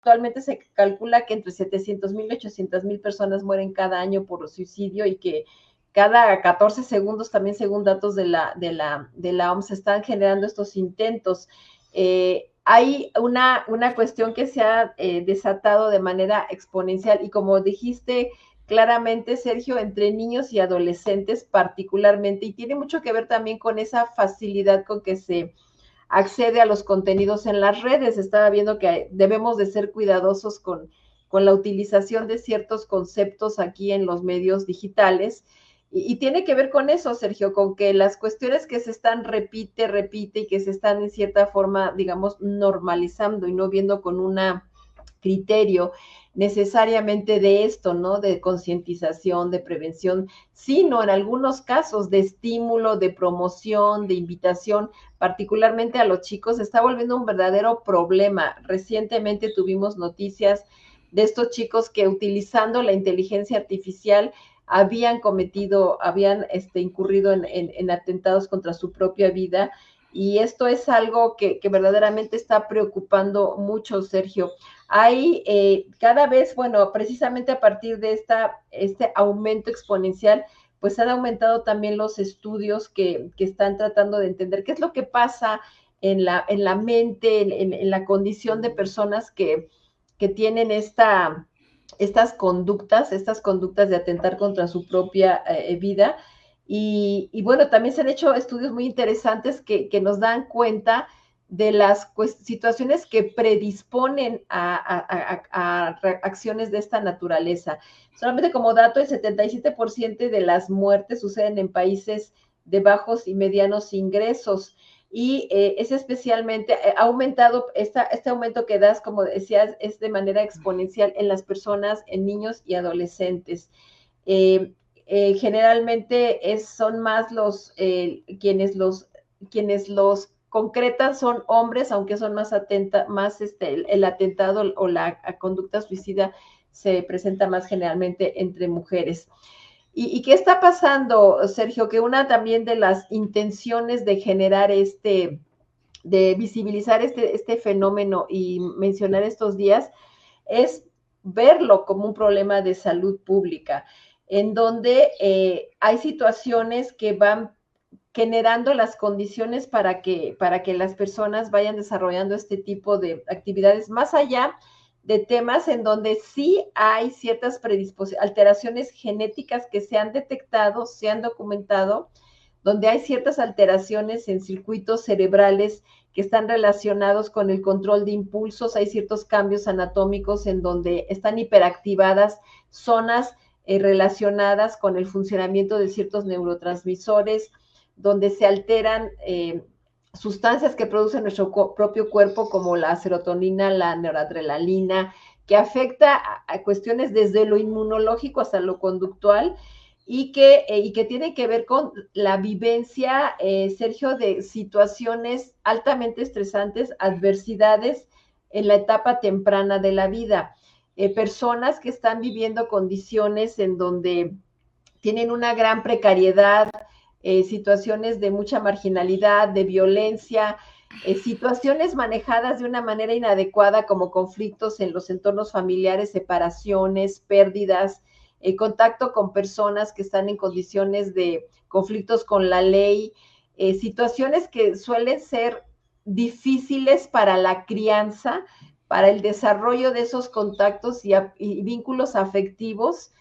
actualmente se calcula que entre 700,000 y 800,000 personas mueren cada año por suicidio y que cada 14 segundos, también según datos de la OMS, se están generando estos intentos. Hay una cuestión que se ha desatado de manera exponencial y como dijiste claramente, Sergio, entre niños y adolescentes particularmente, y tiene mucho que ver también con esa facilidad con que se accede a los contenidos en las redes. Estaba viendo que debemos de ser cuidadosos con la utilización de ciertos conceptos aquí en los medios digitales. Y tiene que ver con eso, Sergio, con que las cuestiones que se están repite y que se están en cierta forma, digamos, normalizando y no viendo con una criterio necesariamente de esto, ¿no? De concientización, de prevención, sino en algunos casos de estímulo, de promoción, de invitación, particularmente a los chicos, se está volviendo un verdadero problema. Recientemente tuvimos noticias de estos chicos que utilizando la inteligencia artificial habían incurrido en atentados contra su propia vida. Y esto es algo que verdaderamente está preocupando mucho, Sergio. Hay cada vez, bueno, precisamente a partir de este aumento exponencial, pues han aumentado también los estudios que están tratando de entender qué es lo que pasa en la mente, en la condición de personas que tienen estas conductas de atentar contra su propia vida. Y bueno, también se han hecho estudios muy interesantes que nos dan cuenta de las situaciones que predisponen a acciones de esta naturaleza. Solamente como dato, el 77% de las muertes suceden en países de bajos y medianos ingresos. Y es especialmente, ha aumentado, este aumento que das, como decías, es de manera exponencial en las personas, en niños y adolescentes. Eh, Generalmente son más quienes los concretan son hombres, aunque son más el atentado o la conducta suicida se presenta más generalmente entre mujeres. ¿Y qué está pasando, Sergio? Que una también de las intenciones de generar de visibilizar este fenómeno y mencionar estos días es verlo como un problema de salud pública, en donde hay situaciones que van generando las condiciones para que las personas vayan desarrollando este tipo de actividades, más allá de temas en donde sí hay ciertas alteraciones genéticas que se han detectado, se han documentado, donde hay ciertas alteraciones en circuitos cerebrales que están relacionados con el control de impulsos, hay ciertos cambios anatómicos en donde están hiperactivadas zonas relacionadas con el funcionamiento de ciertos neurotransmisores, donde se alteran sustancias que produce nuestro propio cuerpo, como la serotonina, la noradrenalina, que afecta a cuestiones desde lo inmunológico hasta lo conductual, y que tiene que ver con la vivencia, Sergio, de situaciones altamente estresantes, adversidades en la etapa temprana de la vida. Personas que están viviendo condiciones en donde tienen una gran precariedad, situaciones de mucha marginalidad, de violencia, situaciones manejadas de una manera inadecuada como conflictos en los entornos familiares, separaciones, pérdidas, contacto con personas que están en condiciones de conflictos con la ley, situaciones que suelen ser difíciles para la crianza, para el desarrollo de esos contactos y vínculos afectivos.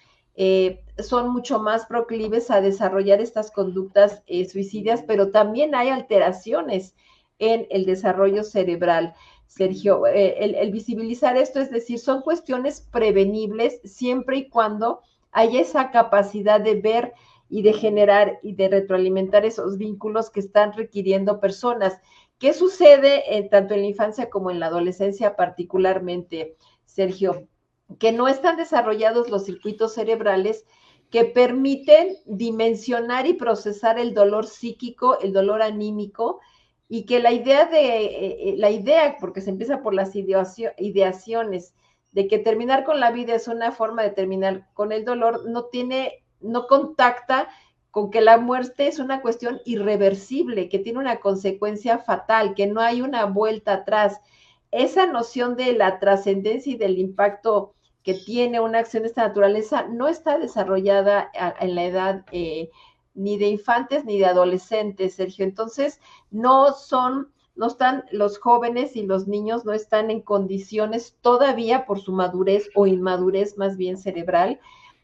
Son mucho más proclives a desarrollar estas conductas suicidas, pero también hay alteraciones en el desarrollo cerebral. Sergio, el visibilizar esto, es decir, son cuestiones prevenibles siempre y cuando haya esa capacidad de ver y de generar y de retroalimentar esos vínculos que están requiriendo personas. ¿Qué sucede tanto en la infancia como en la adolescencia particularmente, Sergio? Que no están desarrollados los circuitos cerebrales que permiten dimensionar y procesar el dolor psíquico, el dolor anímico, y que la idea, porque se empieza por las ideaciones, de que terminar con la vida es una forma de terminar con el dolor, no contacta con que la muerte es una cuestión irreversible, que tiene una consecuencia fatal, que no hay una vuelta atrás. esa noción de la trascendencia y del impacto que tiene una acción de esta naturaleza no está desarrollada en la edad ni de infantes ni de adolescentes, Sergio. Entonces, no están los jóvenes y los niños no están en condiciones todavía por su madurez o inmadurez más bien cerebral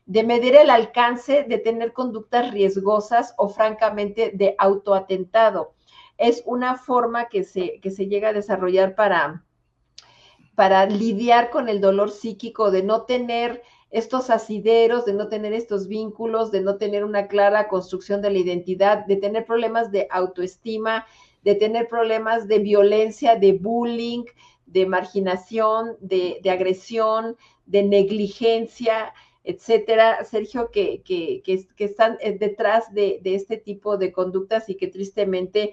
de medir el alcance de tener conductas riesgosas o francamente de autoatentado. Es una forma que se llega a desarrollar para lidiar con el dolor psíquico de no tener estos asideros, de no tener estos vínculos, de no tener una clara construcción de la identidad, de tener problemas de autoestima, de tener problemas de violencia, de bullying, de marginación, de agresión, de negligencia, etcétera, Sergio, que están detrás de este tipo de conductas y que tristemente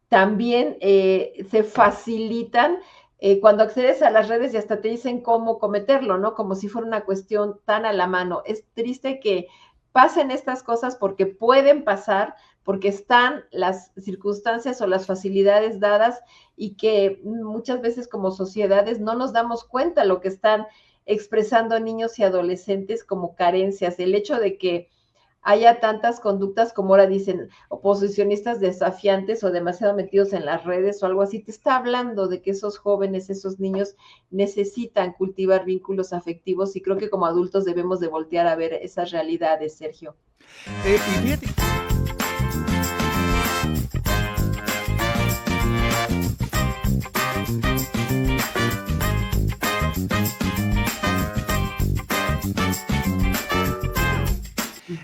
también se facilitan cuando accedes a las redes y hasta te dicen cómo cometerlo, ¿no? Como si fuera una cuestión tan a la mano. Es triste que pasen estas cosas porque pueden pasar, porque están las circunstancias o las facilidades dadas y que muchas veces como sociedades no nos damos cuenta lo que están expresando niños y adolescentes como carencias. El hecho de que haya tantas conductas como ahora dicen, oposicionistas desafiantes o demasiado metidos en las redes o algo así, te está hablando de que esos jóvenes, esos niños necesitan cultivar vínculos afectivos y creo que como adultos debemos de voltear a ver esas realidades, Sergio. Y fíjate.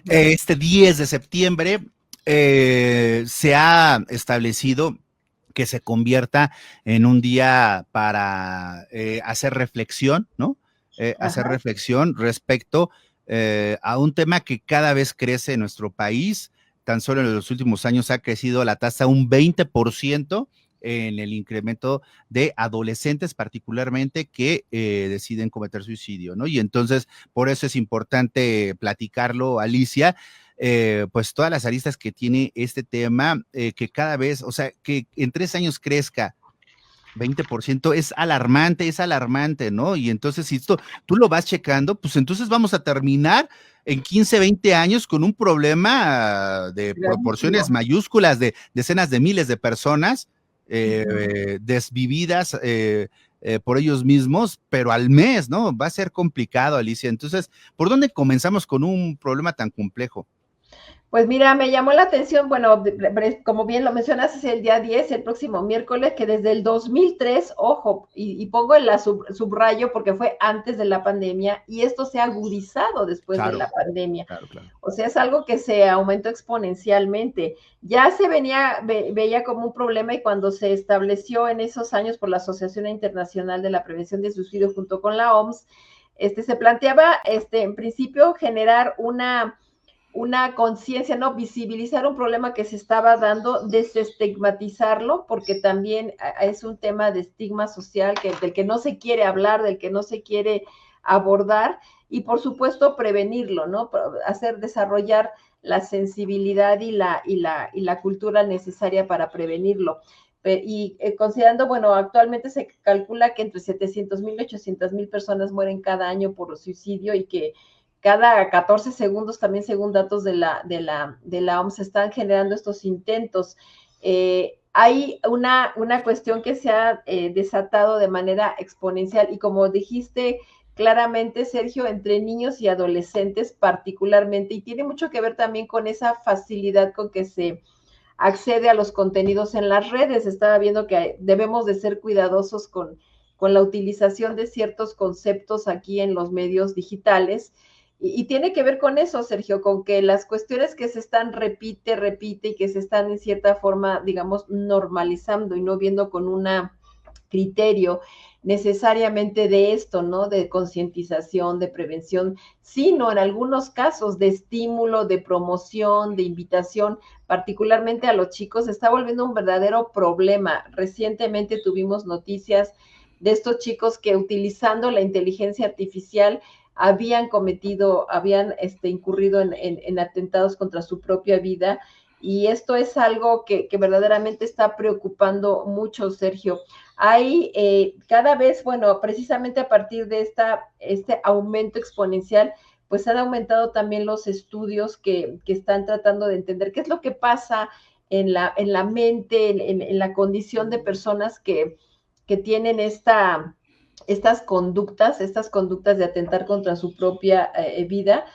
Este 10 de septiembre se ha establecido que se convierta en un día para hacer reflexión, ¿no? Hacer reflexión respecto a un tema que cada vez crece en nuestro país. Tan solo en los últimos años ha crecido la tasa un 20% en el incremento de adolescentes particularmente que deciden cometer suicidio, ¿no? Y entonces, por eso es importante platicarlo, Alicia, pues todas las aristas que tiene este tema, que cada vez, o sea, que en 3 años crezca 20% es alarmante, ¿no? Y entonces, si esto tú lo vas checando, pues entonces vamos a terminar en 15, 20 años con un problema de proporciones mayúsculas, de decenas de miles de personas desvividas por ellos mismos, pero al mes, ¿no? Va a ser complicado, Alicia. Entonces, ¿por dónde comenzamos con un problema tan complejo? Pues mira, me llamó la atención, bueno, como bien lo mencionas, es el día 10, el próximo miércoles, que desde el 2003, ojo, y pongo en la subrayo porque fue antes de la pandemia y esto se ha agudizado después de la pandemia. Claro. O sea, es algo que se aumentó exponencialmente. Ya se veía como un problema y cuando se estableció en esos años por la Asociación Internacional de la Prevención de Suicidio junto con la OMS, se planteaba, en principio, generar una conciencia, ¿no? Visibilizar un problema que se estaba dando, desestigmatizarlo, porque también es un tema de estigma social del que no se quiere hablar, del que no se quiere abordar, y por supuesto prevenirlo, ¿no? Desarrollar la sensibilidad y la cultura necesaria para prevenirlo. Y considerando, bueno, actualmente se calcula que entre 700,000 y 800,000 personas mueren cada año por suicidio y que cada 14 segundos, también según datos de la OMS, se están generando estos intentos. Hay una cuestión que se ha desatado de manera exponencial y como dijiste claramente, Sergio, entre niños y adolescentes particularmente, y tiene mucho que ver también con esa facilidad con que se accede a los contenidos en las redes. Estaba viendo que debemos de ser cuidadosos con la utilización de ciertos conceptos aquí en los medios digitales. Y tiene que ver con eso, Sergio, con que las cuestiones que se están repite y que se están en cierta forma, digamos, normalizando y no viendo con un criterio necesariamente de esto, ¿no? De concientización, de prevención, sino en algunos casos de estímulo, de promoción, de invitación, particularmente a los chicos, se está volviendo un verdadero problema. Recientemente tuvimos noticias de estos chicos que utilizando la inteligencia artificial habían incurrido en atentados contra su propia vida, y esto es algo que verdaderamente está preocupando mucho, Sergio. hay cada vez, bueno, precisamente a partir de este aumento exponencial, pues han aumentado también los estudios que están tratando de entender qué es lo que pasa en la mente, en la condición de personas que tienen estas conductas de atentar contra su propia vida.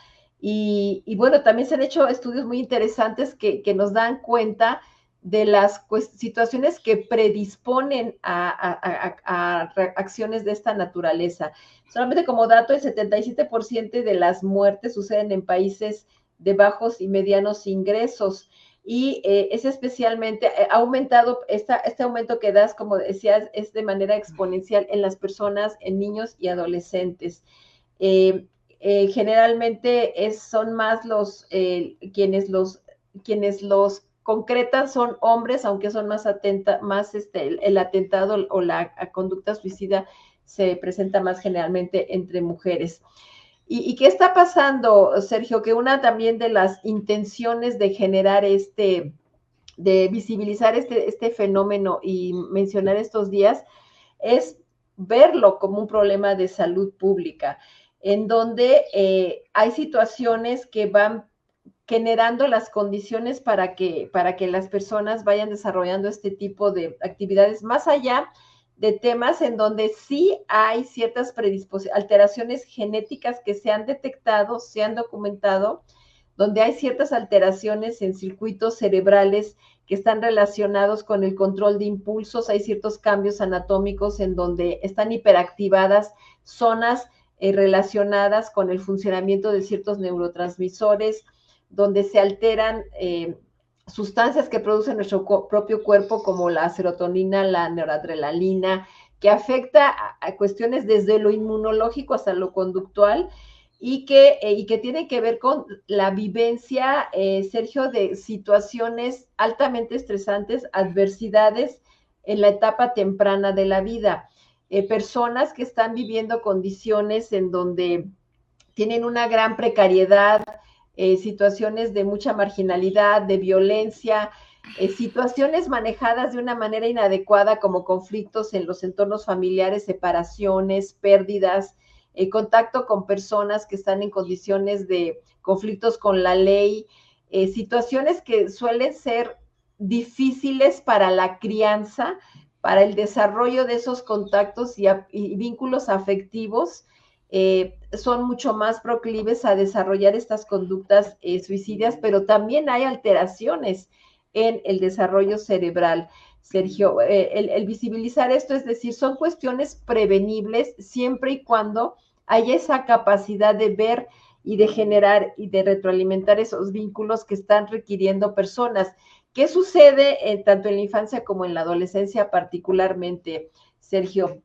Y bueno, también se han hecho estudios muy interesantes que nos dan cuenta de las situaciones que predisponen a acciones de esta naturaleza. Solamente como dato, el 77% de las muertes suceden en países de bajos y medianos ingresos. Y es especialmente, ha aumentado, este aumento que das, como decías, es de manera exponencial en las personas, en niños y adolescentes. Eh, Generalmente son más quienes los concretan son hombres, aunque son más el atentado o la conducta suicida se presenta más generalmente entre mujeres. ¿Y qué está pasando, Sergio? Que una también de las intenciones de generar de visibilizar este fenómeno y mencionar estos días es verlo como un problema de salud pública, en donde hay situaciones que van generando las condiciones para que las personas vayan desarrollando este tipo de actividades, más allá de temas en donde sí hay ciertas alteraciones genéticas que se han detectado, se han documentado, donde hay ciertas alteraciones en circuitos cerebrales que están relacionados con el control de impulsos, hay ciertos cambios anatómicos en donde están hiperactivadas zonas relacionadas con el funcionamiento de ciertos neurotransmisores, donde se alteran sustancias que produce nuestro propio cuerpo, como la serotonina, la noradrenalina, que afecta a cuestiones desde lo inmunológico hasta lo conductual, y que tiene que ver con la vivencia, Sergio, de situaciones altamente estresantes, adversidades en la etapa temprana de la vida. Personas que están viviendo condiciones en donde tienen una gran precariedad, situaciones de mucha marginalidad, de violencia, situaciones manejadas de una manera inadecuada como conflictos en los entornos familiares, separaciones, pérdidas, contacto con personas que están en condiciones de conflictos con la ley, situaciones que suelen ser difíciles para la crianza, para el desarrollo de esos contactos y vínculos afectivos, son mucho más proclives a desarrollar estas conductas suicidas, pero también hay alteraciones en el desarrollo cerebral. Sergio, el visibilizar esto, es decir, son cuestiones prevenibles siempre y cuando haya esa capacidad de ver y de generar y de retroalimentar esos vínculos que están requiriendo personas. ¿Qué sucede tanto en la infancia como en la adolescencia particularmente, Sergio?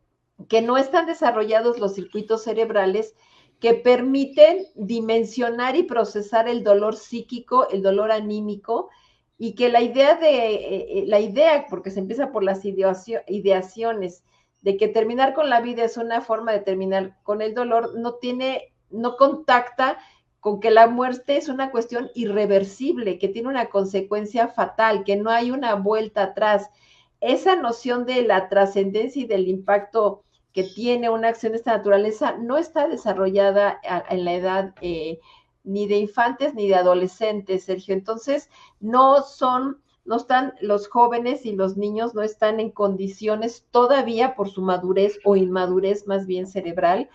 Que no están desarrollados los circuitos cerebrales que permiten dimensionar y procesar el dolor psíquico, el dolor anímico, y que la idea, porque se empieza por las ideaciones, de que terminar con la vida es una forma de terminar con el dolor, no contacta con que la muerte es una cuestión irreversible, que tiene una consecuencia fatal, que no hay una vuelta atrás. Esa noción de la trascendencia y del impacto que tiene una acción de esta naturaleza no está desarrollada en la edad ni de infantes ni de adolescentes, Sergio. Entonces, no están los jóvenes y los niños, no están en condiciones todavía por su madurez o inmadurez más bien cerebral,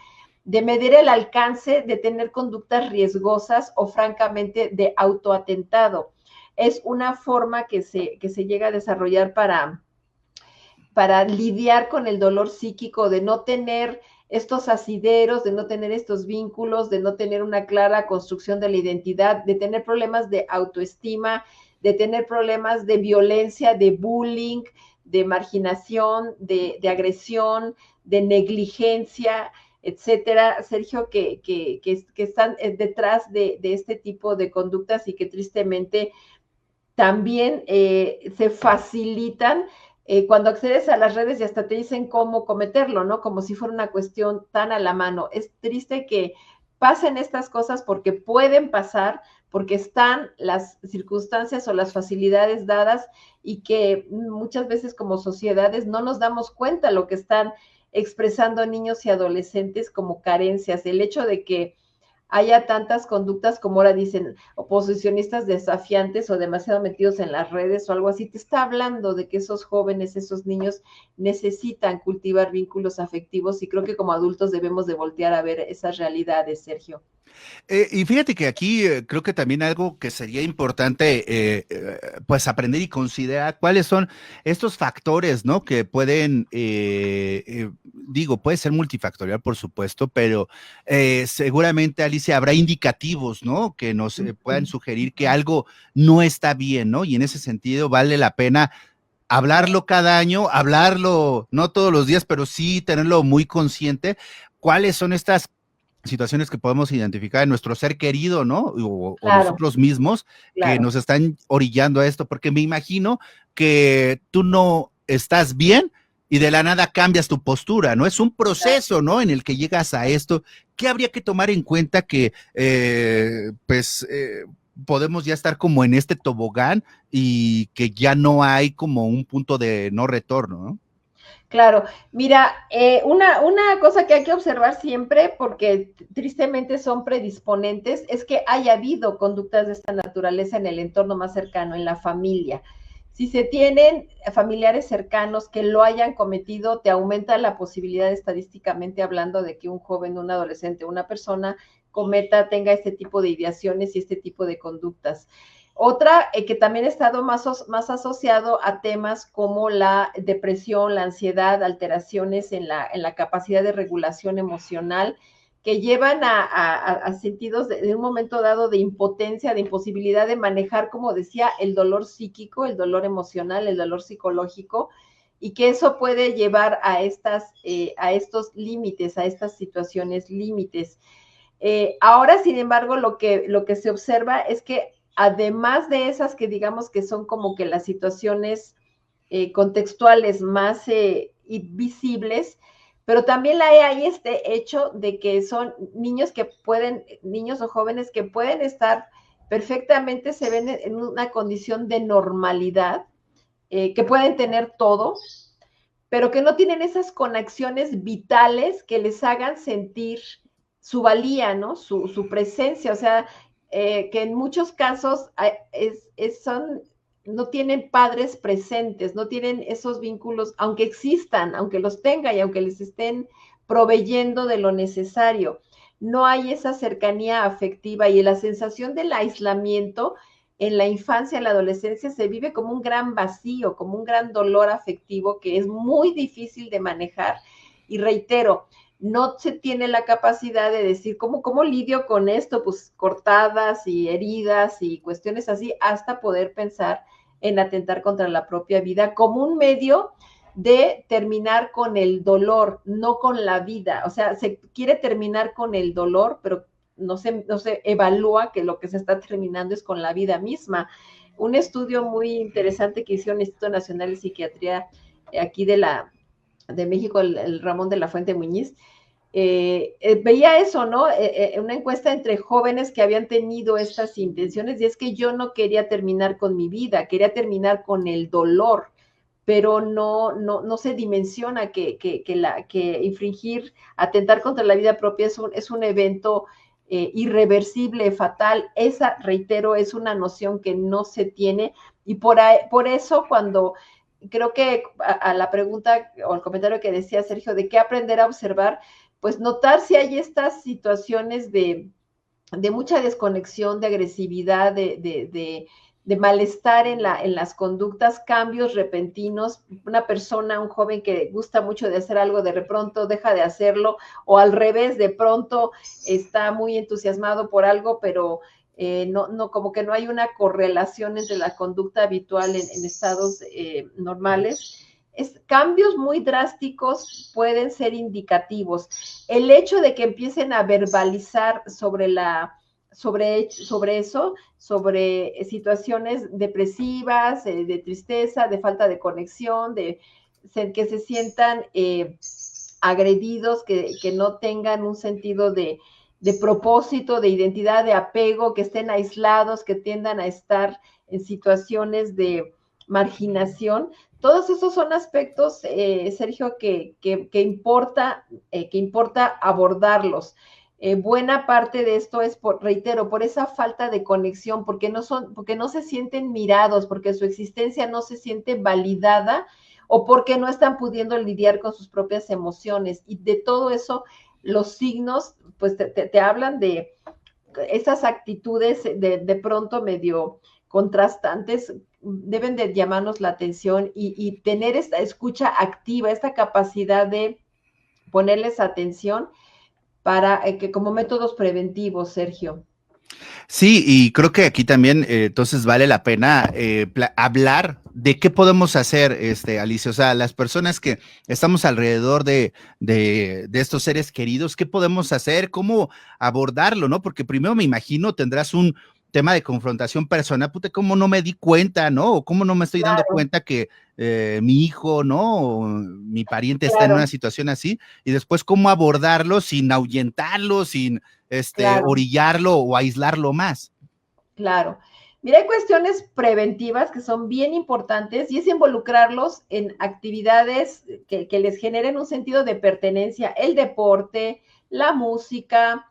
de medir el alcance de tener conductas riesgosas o francamente de autoatentado. Es una forma que se llega a desarrollar para lidiar con el dolor psíquico, de no tener estos asideros, de no tener estos vínculos, de no tener una clara construcción de la identidad, de tener problemas de autoestima, de tener problemas de violencia, de bullying, de marginación, de agresión, de negligencia, etcétera, Sergio, que están detrás de este tipo de conductas y que tristemente también se facilitan cuando accedes a las redes y hasta te dicen cómo cometerlo, ¿no? Como si fuera una cuestión tan a la mano. Es triste que pasen estas cosas porque pueden pasar, porque están las circunstancias o las facilidades dadas y que muchas veces como sociedades no nos damos cuenta lo que están expresando niños y adolescentes como carencias. El hecho de que haya tantas conductas como ahora dicen, oposicionistas desafiantes o demasiado metidos en las redes o algo así, te está hablando de que esos jóvenes, esos niños necesitan cultivar vínculos afectivos y creo que como adultos debemos de voltear a ver esas realidades, Sergio. Y fíjate que aquí creo que también algo que sería importante, pues aprender y considerar cuáles son estos factores, ¿no? Que pueden, digo, puede ser multifactorial, por supuesto, pero seguramente, Alicia, habrá indicativos, ¿no? Que nos puedan sugerir que algo no está bien, ¿no? Y en ese sentido vale la pena hablarlo cada año, hablarlo no todos los días, pero sí tenerlo muy consciente. ¿Cuáles son estas situaciones que podemos identificar en nuestro ser querido, ¿no? O Claro, nosotros mismos que claro. nos están orillando a esto? Porque me imagino que tú no estás bien y de la nada cambias tu postura, ¿no? Es un proceso, ¿no? En el que llegas a esto. ¿Qué habría que tomar en cuenta que, podemos ya estar como en este tobogán y que ya no hay como un punto de no retorno, ¿no? Claro, mira, una cosa que hay que observar siempre, porque tristemente son predisponentes, es que haya habido conductas de esta naturaleza en el entorno más cercano, en la familia. Si se tienen familiares cercanos que lo hayan cometido, te aumenta la posibilidad estadísticamente hablando de que un joven, un adolescente, una persona tenga este tipo de ideaciones y este tipo de conductas. Otra que también ha estado más asociado a temas como la depresión, la ansiedad, alteraciones en la capacidad de regulación emocional, que llevan a sentidos de un momento dado de impotencia, de imposibilidad de manejar, como decía, el dolor psíquico, el dolor emocional, el dolor psicológico, y que eso puede llevar a estos límites, a estas situaciones límites. Ahora, sin embargo, lo que se observa es que además de esas que digamos que son como que las situaciones contextuales más visibles, pero también hay este hecho de que son niños o jóvenes que pueden estar perfectamente, se ven en una condición de normalidad, que pueden tener todo, pero que no tienen esas conexiones vitales que les hagan sentir su valía, ¿no? Su presencia, o sea, que en muchos casos no tienen padres presentes, no tienen esos vínculos, aunque existan, aunque los tenga y aunque les estén proveyendo de lo necesario. No hay esa cercanía afectiva y la sensación del aislamiento en la infancia, en la adolescencia, se vive como un gran vacío, como un gran dolor afectivo que es muy difícil de manejar. Y reitero, no se tiene la capacidad de decir cómo lidio con esto, pues cortadas y heridas y cuestiones así, hasta poder pensar en atentar contra la propia vida como un medio de terminar con el dolor, no con la vida. O sea, se quiere terminar con el dolor, pero no se evalúa que lo que se está terminando es con la vida misma. Un estudio muy interesante que hizo el Instituto Nacional de Psiquiatría aquí de México, el Ramón de la Fuente Muñiz, veía eso, ¿no? Una encuesta entre jóvenes que habían tenido estas intenciones y es que yo no quería terminar con mi vida, quería terminar con el dolor, pero no se dimensiona que infringir, atentar contra la vida propia es un evento irreversible, fatal. Esa, reitero, es una noción que no se tiene y por eso cuando creo que a la pregunta o al comentario que decía Sergio de qué aprender a observar, pues notar si hay estas situaciones de mucha desconexión, de agresividad, de malestar en las conductas, cambios repentinos, una persona, un joven que gusta mucho de hacer algo, de pronto deja de hacerlo, o al revés, de pronto está muy entusiasmado por algo, pero como que no hay una correlación entre la conducta habitual en estados normales. Cambios muy drásticos pueden ser indicativos. El hecho de que empiecen a verbalizar sobre eso, sobre situaciones depresivas, de tristeza, de falta de conexión, que se sientan agredidos, que no tengan un sentido de propósito, de identidad, de apego, que estén aislados, que tiendan a estar en situaciones de marginación. Todos esos son aspectos, Sergio, que importa abordarlos. Buena parte de esto es, reitero, por esa falta de conexión, porque no se sienten mirados, porque su existencia no se siente validada o porque no están pudiendo lidiar con sus propias emociones. Y de todo eso, los signos, pues te hablan de esas actitudes de pronto medio contrastantes, deben de llamarnos la atención y tener esta escucha activa, esta capacidad de ponerles atención para que como métodos preventivos, Sergio. Sí, y creo que aquí también entonces vale la pena hablar de qué podemos hacer, Alicia. O sea, las personas que estamos alrededor de estos seres queridos, ¿qué podemos hacer? ¿Cómo abordarlo, no? Porque primero me imagino tendrás un tema de confrontación personal, puta, ¿cómo no me di cuenta, no? O ¿cómo no me estoy dando cuenta que mi hijo, ¿no? O mi pariente está en una situación así? Y después, ¿cómo abordarlo sin ahuyentarlo, sin orillarlo o aislarlo más? Claro. Mira, hay cuestiones preventivas que son bien importantes y es involucrarlos en actividades que les generen un sentido de pertenencia, el deporte, la música,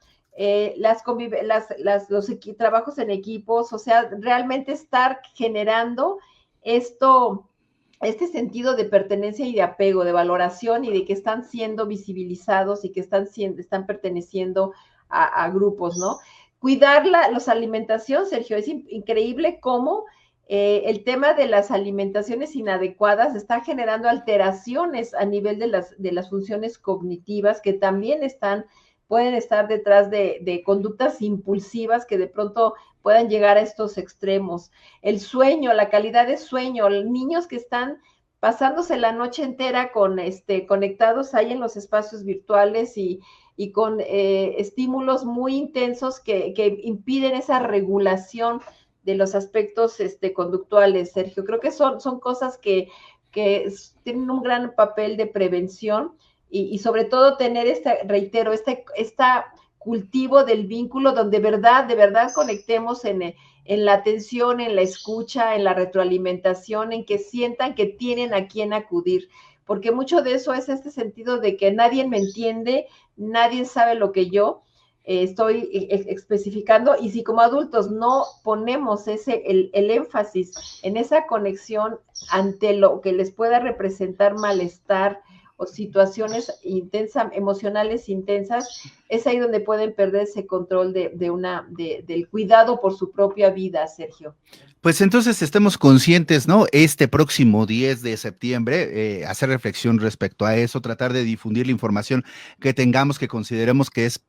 los trabajos en equipos, o sea, realmente estar generando este sentido de pertenencia y de apego, de valoración y de que están siendo visibilizados y que están perteneciendo a grupos, ¿no? Cuidar las alimentación, Sergio, es increíble cómo el tema de las alimentaciones inadecuadas está generando alteraciones a nivel de las funciones cognitivas que también pueden estar detrás de conductas impulsivas que de pronto puedan llegar a estos extremos. El sueño, la calidad de sueño, niños que están pasándose la noche entera conectados ahí en los espacios virtuales y con estímulos muy intensos que impiden esa regulación de los aspectos conductuales, Sergio. Creo que son cosas que tienen un gran papel de prevención y sobre todo tener reitero, cultivo del vínculo donde de verdad conectemos en la atención, en la escucha, en la retroalimentación, en que sientan que tienen a quién acudir, porque mucho de eso es este sentido de que nadie me entiende, nadie sabe lo que yo estoy especificando, y si como adultos no ponemos el énfasis en esa conexión ante lo que les pueda representar malestar o situaciones emocionales intensas, es ahí donde pueden perder ese control del cuidado por su propia vida, Sergio. Pues entonces estemos conscientes, ¿no? Este próximo 10 de septiembre, hacer reflexión respecto a eso, tratar de difundir la información que tengamos, que consideremos que es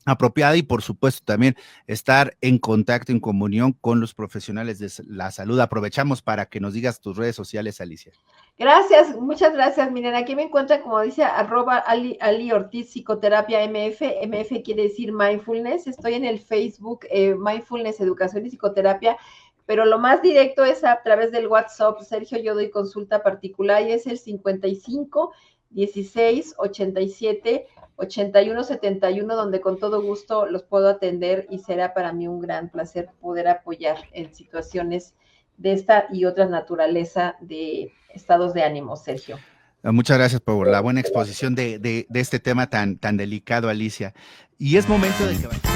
apropiada y por supuesto también estar en contacto, en comunión con los profesionales de la salud. Aprovechamos para que nos digas tus redes sociales, Alicia. Gracias, muchas gracias. Miren, aquí me encuentran, como dice, @Ali Ortiz Psicoterapia MF. MF quiere decir Mindfulness. Estoy en el Facebook Mindfulness, Educación y Psicoterapia, pero lo más directo es a través del WhatsApp. Sergio, yo doy consulta particular y es el 55 16 87 81 71, donde con todo gusto los puedo atender y será para mí un gran placer poder apoyar en situaciones de esta y otra naturaleza de estados de ánimo, Sergio. Muchas gracias por la buena exposición de este tema tan delicado, Alicia. Y es momento de que vayamos.